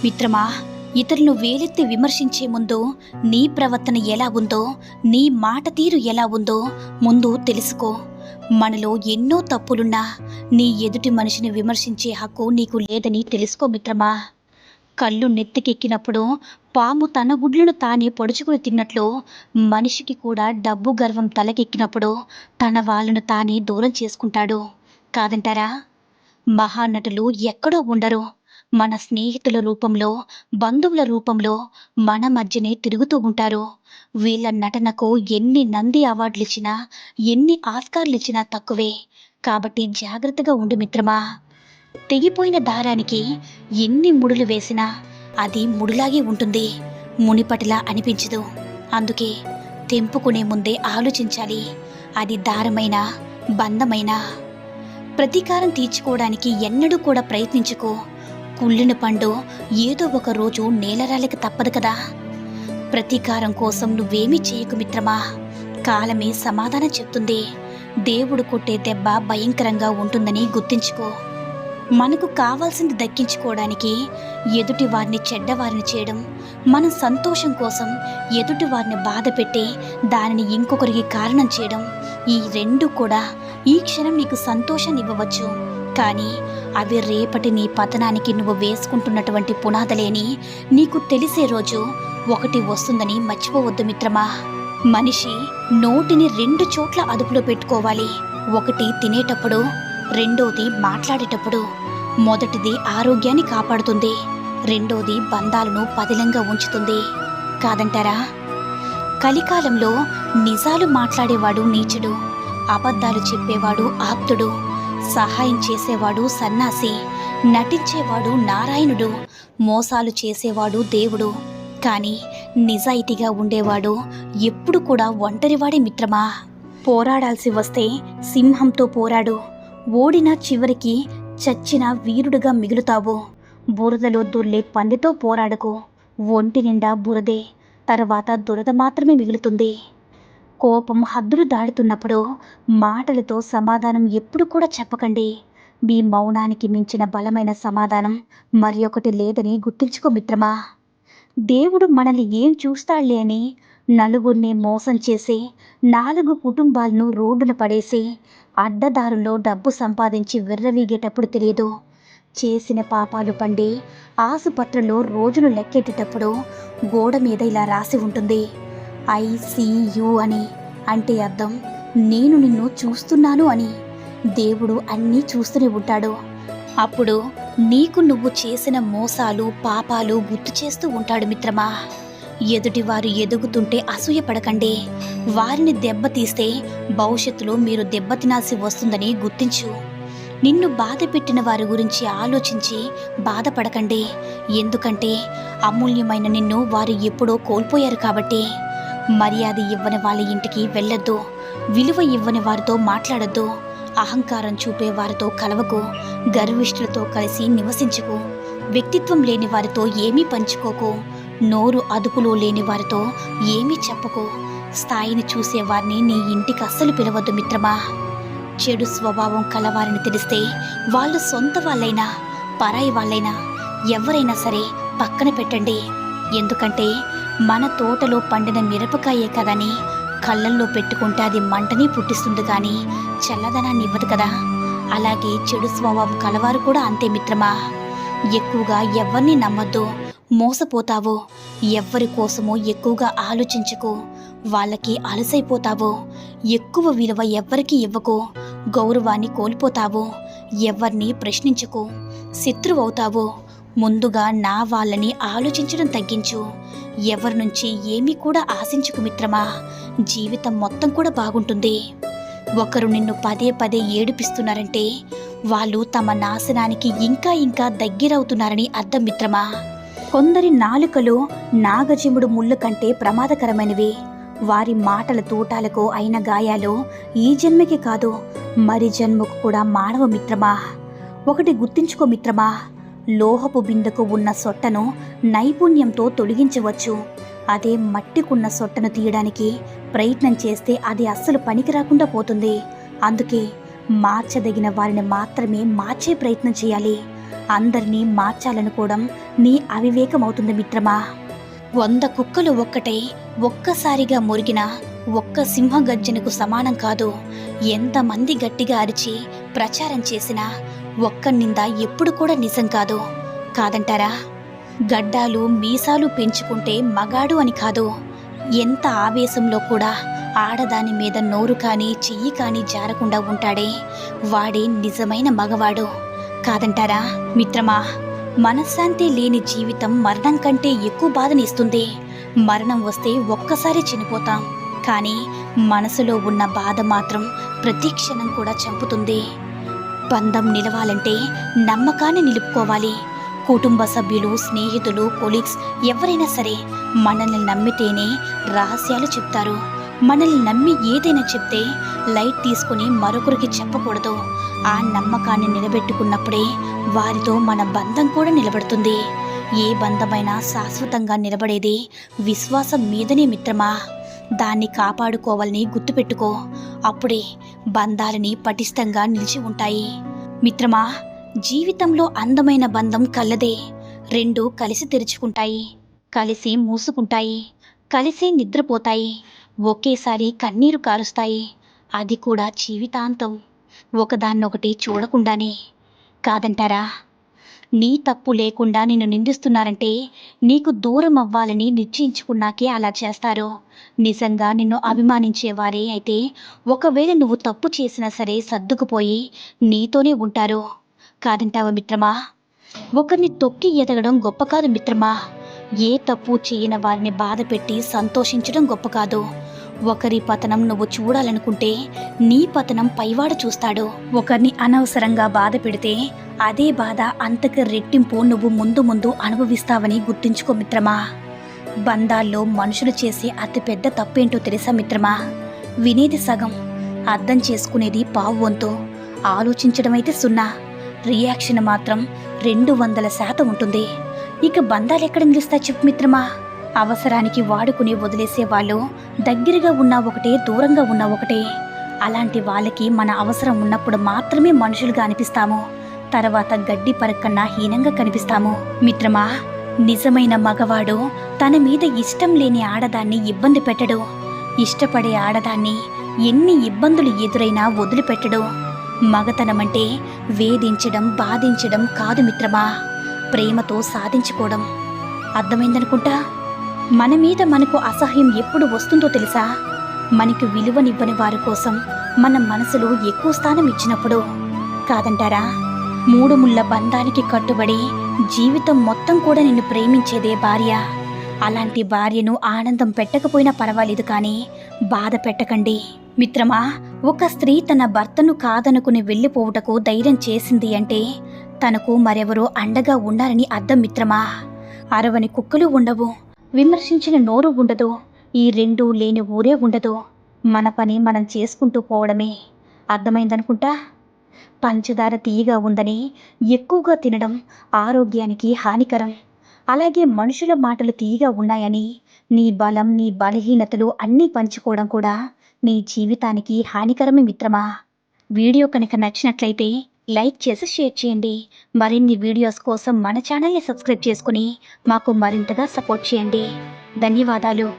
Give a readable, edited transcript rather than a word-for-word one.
మిత్రమా, ఇతరులను వేలెత్తి విమర్శించే ముందు నీ ప్రవర్తన ఎలా ఉందో, నీ మాట తీరు ఎలా ఉందో ముందు తెలుసుకో. మనలో ఎన్నో తప్పులున్నా నీ ఎదుటి మనిషిని విమర్శించే హక్కు నీకు లేదని తెలుసుకో మిత్రమా. కళ్ళు నెత్తికెక్కినప్పుడు పాము తన గుడ్లను తానే పొడుచుకుని తిన్నట్లు, మనిషికి కూడా డబ్బు గర్వం తలకెక్కినప్పుడు తన వాళ్ళను తానే దూరం చేసుకుంటాడు. కాదంటారా? మహానటులు ఎక్కడో ఉండరు. మన స్నేహితుల రూపంలో, బంధువుల రూపంలో మన మధ్యనే తిరుగుతూ ఉంటారు. వీళ్ళ నటనకు ఎన్ని నంది అవార్డులు ఇచ్చినా, ఎన్ని ఆస్కార్లు ఇచ్చినా తక్కువే. కాబట్టి జాగ్రత్తగా ఉండు మిత్రమా. తెగిపోయిన దారానికి ఎన్ని ముడులు వేసినా అది ముడులాగే ఉంటుంది, మునిపటిలా అనిపించదు. అందుకే తెంపుకునే ముందే ఆలోచించాలి. అది దారమైనా, బంధమైనా. ప్రతీకారం తీర్చుకోవడానికి ఎన్నడూ కూడా ప్రయత్నించుకో. కుళ్ళిన పండు ఏదో ఒక రోజు నేలరాలికి తప్పదు కదా. ప్రతీకారం కోసం నువ్వేమీ చేయకు మిత్రమా. కాలమే సమాధానం చెప్తుంది. దేవుడు కొట్టే దెబ్బ భయంకరంగా ఉంటుందని గుర్తించుకో. మనకు కావాల్సింది దక్కించుకోవడానికి ఎదుటి వారిని చెడ్డవారిని చేయడం, మన సంతోషం కోసం ఎదుటి వారిని బాధ పెట్టి దానిని ఇంకొకరికి కారణం చేయడం, ఈ రెండు కూడా ఈ క్షణం నీకు సంతోషాన్ని ఇవ్వవచ్చు. కానీ అవి రేపటి నీ పతనానికి నువ్వు వేసుకుంటున్నటువంటి పునాదలేని నీకు తెలిసే రోజు ఒకటి వస్తుందని మర్చిపోవద్దు మిత్రమా. మనిషి నోటిని 2 చోట్ల అదుపులో పెట్టుకోవాలి. ఒకటి తినేటప్పుడు, రెండోది మాట్లాడేటప్పుడు. మొదటిది ఆరోగ్యాన్ని కాపాడుతుంది, రెండోది బంధాలను పదిలంగా ఉంచుతుంది. కాదంటారా? కలికాలంలో నిజాలు మాట్లాడేవాడు నీచుడు, అబద్ధాలు చెప్పేవాడు ఆప్తుడు, సహాయం చేసేవాడు సన్నాసి, నటించేవాడు నారాయణుడు, మోసాలు చేసేవాడు దేవుడు. కానీ నిజాయితీగా ఉండేవాడు ఎప్పుడు కూడా ఒంటరివాడే మిత్రమా. పోరాడాల్సి వస్తే సింహంతో పోరాడు. ఓడిన చివరికి చచ్చిన వీరుడుగా మిగులుతావు. బురదలో దొర్లే పందితో పోరాడకు. ఒంటి నిండా బురదే, తర్వాత దురద మాత్రమే మిగులుతుంది. కోపం హద్దులు దాటుతున్నప్పుడు మాటలతో సమాధానం ఎప్పుడు కూడా చెప్పకండి. మీ మౌనానికి మించిన బలమైన సమాధానం మరి ఒకటి లేదని గుర్తుంచుకో మిత్రమా. దేవుడు మనల్ని ఏం చూస్తాడులే అని నలుగురిని మోసం చేసి 4 కుటుంబాలను రోడ్డున పడేసి అడ్డదారుల్లో డబ్బు సంపాదించి విర్రవీగేటప్పుడు తెలియదు. చేసిన పాపాలు పండి ఆసుపత్రిలో రోజులు లెక్కెట్టేటప్పుడు గోడ మీద ఇలా రాసి ఉంటుంది, ICU అని. అంటే అర్థం నేను నిన్ను చూస్తున్నాను అని. దేవుడు అన్నీ చూస్తూనే ఉంటాడు. అప్పుడు నీకు నువ్వు చేసిన మోసాలు, పాపాలు గుర్తు చేస్తూ ఉంటాడు మిత్రమా. ఎదుటివారు ఎదుగుతుంటే అసూయపడకండి. వారిని దెబ్బతీస్తే భవిష్యత్తులో మీరు దెబ్బతినాల్సి వస్తుందని గుర్తించు. నిన్ను బాధ పెట్టిన వారి గురించి ఆలోచించి బాధపడకండి. ఎందుకంటే అమూల్యమైన నిన్ను వారు ఎప్పుడో కోల్పోయారు కాబట్టి. మర్యాద ఇవ్వని వాళ్ళ ఇంటికి వెళ్ళొద్దు. విలువ ఇవ్వని వారితో మాట్లాడొద్దు. అహంకారం చూపే వారితో కలవకు. గర్విష్ఠులతో కలిసి నివసించుకు. వ్యక్తిత్వం లేని వారితో ఏమీ పంచుకోకు. నోరు అదుపులో లేని వారితో ఏమీ చెప్పకు. స్థాయిని చూసేవారిని నీ ఇంటికి అస్సలు పిలవద్దు మిత్రమా. చెడు స్వభావం కలవారిని తెలిస్తే వాళ్ళు సొంత వాళ్ళైనా, పరాయి వాళ్ళైనా, ఎవరైనా సరే పక్కన పెట్టండి. ఎందుకంటే మన తోటలో పండిన మిరపకాయే కదని కళ్ళల్లో పెట్టుకుంటే అది మంటని పుట్టిస్తుంది కానీ చల్లదనాన్ని ఇవ్వదు కదా. అలాగే చెడు స్వభావం కలవారు కూడా అంతే మిత్రమా. ఎక్కువగా ఎవరిని నమ్మద్దు, మోసపోతావు. ఎవ్వరి కోసమో ఎక్కువగా ఆలోచించుకో, వాళ్ళకి అలసైపోతావు. ఎక్కువ విలువ ఎవ్వరికి ఇవ్వకు, గౌరవాన్ని కోల్పోతావు. ఎవరిని ప్రశ్నించుకో, శత్రువవుతావు. ముందుగా నా వాళ్ళని ఆలోచించడం తగ్గించు. ఎవరి నుంచి ఏమీ కూడా ఆశించుకు మిత్రమా. జీవితం మొత్తం కూడా బాగుంటుంది. ఒకరు నిన్ను పదే పదే ఏడిపిస్తున్నారంటే వాళ్ళు తమ నాశనానికి ఇంకా ఇంకా దగ్గరవుతున్నారని అర్థం మిత్రమా. కొందరి నాలుకలు నాగజముడు ముళ్ళు కంటే ప్రమాదకరమైనవి. వారి మాటల తూటాలకు అయిన గాయాలు ఈ జన్మకి కాదు, మరి జన్మకు కూడా మానవ మిత్రమా. ఒకటి గుర్తించుకో మిత్రమా, లోహపు బిందెకు ఉన్న సొట్టను నైపుణ్యంతో తొలగించవచ్చు. అదే మట్టికున్న సొట్టను తీయడానికి ప్రయత్నం చేస్తే అది అస్సలు పనికి రాకుండా పోతుంది. అందుకే మార్చదగిన వారిని మాత్రమే మార్చే ప్రయత్నం చేయాలి. అందరినీ మార్చాలనుకోవడం నీ అవివేకమవుతుంది మిత్రమా. 100 కుక్కలు ఒక్కటై ఒక్కసారిగా మురిగిన ఒక్క సింహగర్జనకు సమానం కాదు. ఎంతమంది గట్టిగా అరిచి ప్రచారం చేసినా ఒక్క నింద ఎప్పుడు కూడా నిజం కాదు. కాదంటారా? గడ్డాలు మీసాలు పెంచుకుంటే మగాడు అని కాదు. ఎంత ఆవేశంలో కూడా ఆడదాని మీద నోరు కానీ చెయ్యి కానీ జారకుండా ఉంటాడే వాడే నిజమైన మగవాడు. కాదంటారా మిత్రమా? మనశ్శాంతి లేని జీవితం మరణం కంటే ఎక్కువ బాధనిస్తుంది. మరణం వస్తే ఒక్కసారి చనిపోతాం, కానీ మనసులో ఉన్న బాధ మాత్రం ప్రతి క్షణం కూడా చంపుతుంది. బంధం నిలవాలంటే నమ్మకాన్ని నిలుపుకోవాలి. కుటుంబ సభ్యులు, స్నేహితులు, కొలీగ్స్ ఎవరైనా సరే మనల్ని నమ్మితేనే రహస్యాలు చెప్తారు. మనల్ని నమ్మి ఏదైనా చెప్తే లైట్ తీసుకుని మరొకరికి చెప్పకూడదు. ఆ నమ్మకాన్ని నిలబెట్టుకున్నప్పుడే వారితో మన బంధం కూడా నిలబడుతుంది. ఏ బంధమైనా శాశ్వతంగా నిలబడేది విశ్వాసం మీదనే మిత్రమా. దాన్ని కాపాడుకోవాలని గుర్తుపెట్టుకో. అప్పుడే బంధాలని పటిష్టంగా నిలిచి ఉంటాయి. మిత్రమా, జీవితంలో అందమైన బంధం కళ్ళదే. రెండు కలిసి తెరుచుకుంటాయి, కలిసి మూసుకుంటాయి, కలిసి నిద్రపోతాయి, ఒకేసారి కన్నీరు కారుస్తాయి. అది కూడా జీవితాంతం, ఒకదాన్నొకటి చూడకుండానే. కాదంటారా? నీ తప్పు లేకుండా నిన్ను నిందిస్తున్నారంటే నీకు దూరం అవ్వాలని నిశ్చయించుకున్నాకే అలా చేస్తారు. నిజంగా నిన్ను అభిమానించేవారే అయితే ఒకవేళ నువ్వు తప్పు చేసినా సరే సర్దుకుపోయి నీతోనే ఉంటారు. కాదంటావా మిత్రమా? ఒకరిని తొక్కి ఎదగడం గొప్ప కాదు మిత్రమా. ఏ తప్పు చేయని వారిని బాధ పెట్టి సంతోషించడం గొప్ప కాదు. ఒకరి పతనం నువ్వు చూడాలనుకుంటే నీ పతనం పైవాడు చూస్తాడు. ఒకరిని అనవసరంగా బాధ పెడితే అదే బాధ అంతకు రెట్టింపు నువ్వు ముందు ముందు అనుభవిస్తావని గుర్తుంచుకో మిత్రమా. బంధాల్లో మనుషులు చేసే అతిపెద్ద తప్పేంటో తెలుసా మిత్రమా? వినేది సగం, అర్థం చేసుకునేది పావు వంతు, ఆలోచించడమైతే 0, రియాక్షన్ మాత్రం 200% ఉంటుంది. ఇక బంధాలెక్కడ నిలుస్తాయి చెప్పు మిత్రమా? అవసరానికి వాడుకుని వదిలేసే వాళ్ళు దగ్గరగా ఉన్నా ఒకటే, దూరంగా ఉన్నా ఒకటే. అలాంటి వాళ్ళకి మన అవసరం ఉన్నప్పుడు మాత్రమే మనుషులుగా అనిపిస్తాము. తర్వాత గడ్డి పరక్కన్నా హీనంగా కనిపిస్తాము. మిత్రమా, నిజమైన మగవాడు తన మీద ఇష్టం లేని ఆడదాన్ని ఇబ్బంది పెట్టడు. ఇష్టపడే ఆడదాన్ని ఎన్ని ఇబ్బందులు ఎదురైనా వదిలిపెట్టడు. మగతనమంటే వేధించడం, బాధించడం కాదు మిత్రమా, ప్రేమతో సాధించుకోవడం. అర్థమైందనుకుంటా. మన మీద మనకు అసహ్యం ఎప్పుడు వస్తుందో తెలుసా? మనకు విలువనివ్వని వారి కోసం మన మనసులో ఎక్కువ స్థానం ఇచ్చినప్పుడు. కాదంటారా? 3 ముళ్ళ బంధానికి కట్టుబడి జీవితం మొత్తం కూడా నిన్ను ప్రేమించేదే భార్య. అలాంటి భార్యను ఆనందం పెట్టకపోయినా పర్వాలేదు, కానీ బాధ పెట్టకండి. మిత్రమా, ఒక స్త్రీ తన భర్తను కాదనుకుని వెళ్ళిపోవుటకు ధైర్యం చేసింది అంటే తనకు మరెవరో అండగా ఉండాలని అర్థం మిత్రమా. అరవని కుక్కలు ఉండవు, విమర్శించిన నోరు ఉండదు, ఈ 2 లేని ఊరే ఉండదు. మన పని మనం చేసుకుంటూ పోవడమే. అర్థమైందనుకుంటా. పంచదార తీయగా ఉందని ఎక్కువగా తినడం ఆరోగ్యానికి హానికరం. అలాగే మనుషుల మాటలు తీయగా ఉన్నాయని నీ బలం, నీ బలహీనతలు అన్నీ పంచుకోవడం కూడా నీ జీవితానికి హానికరమే మిత్రమా. వీడియో కనుక నచ్చినట్లయితే లైక్ చేసి షేర్ చేయండి. మరిన్ని వీడియోస్ కోసం మన ఛానల్ని సబ్స్క్రైబ్ చేసుకుని మాకు మరింతగా సపోర్ట్ చేయండి. ధన్యవాదాలు.